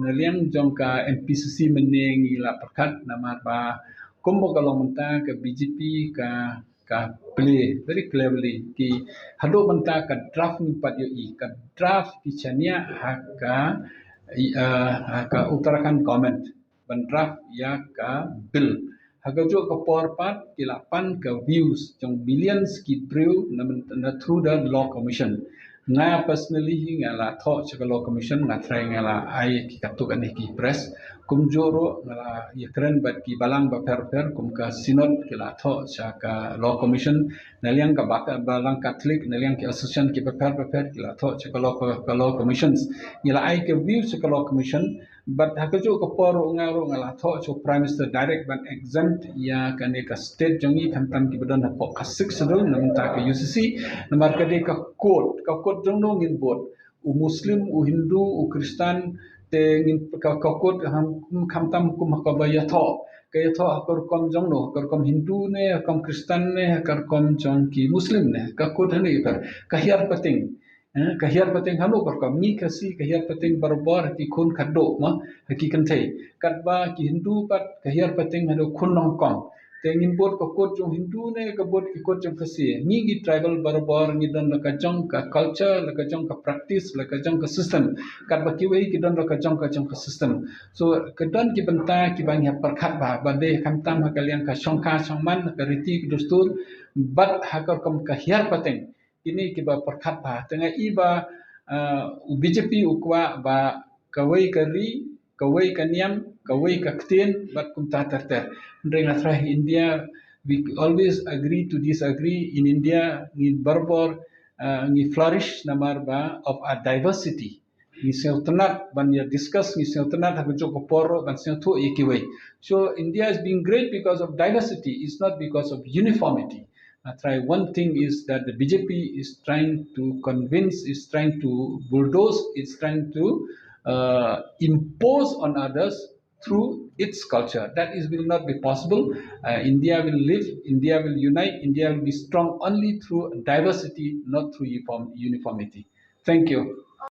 naliang jong ka MPCC meneng ila perkat nama ba kumbo kalau menta ke BJP ka play very cleverly ki hado menta ka draft ni pat yo I ka draft ki chania ka Uttarakhand government ban draft ya ka bill haga jo ka porpat kilapan ka views jong billions ki through through the law commission nga personally nga la tho cha law commission nga try nga la ai ki katuk ani ki press kum joro nga la ya keren bat ki balang ba per kum ka sinod ki la tho cha ka law commission naliang ka balang catholic naliang ki association ki per ki la tho cha ka law commissions ni la ai ke view cha ka law commission but hakajo ko poro ngaro ngala tho cho prime minister direct ban exempt ya kane ka state jongi khantam ki badan po kasik sedul nam ta ka UCC namar ka de ka code jong no ngin bot u muslim u hindu u kristan te ngin ka code ham khantam kum ka ba ya tho ka ya tho akor kom jong no akor kom hindu ne kom kristan ne akor kom jong ki muslim ne ka code ne ka hiar pating kahir pating hanu korkom ni kasi kahir pating barbar ki khun khaddo ma ki kanthei katba ki hindu pat kahir pating hanu khun nong kom tengin bot ko kot jong hindu ne ka bot ki kot jong kasi ni gi tribal barbar ni don ka jong ka culture la ka jong ka practice la ka jong ka system katba ki wei ki don ka jong ka system so ka don ki banta ki bang ya perkhat ba de kamtam ha kalian ka songka songman ka riti ki dustur bat hakar kom kahir pating ini kiba perkat ba tengah iba BJP ukwa ba kawei ka niam kawei ka ktien bat kumta terter ndeng atrah India we always agree to disagree in India ni barbar ni flourish namar ba of a diversity ni seutnat ban ya discuss ni seutnat ha ko poro ban seutu ikiwei so India is being great because of diversity it's not because of uniformity. One thing is that the BJP is trying to convince, is trying to bulldoze, is trying to impose on others through its culture. That will not be possible. India will live, India will unite, India will be strong only through diversity, not through uniformity. Thank you.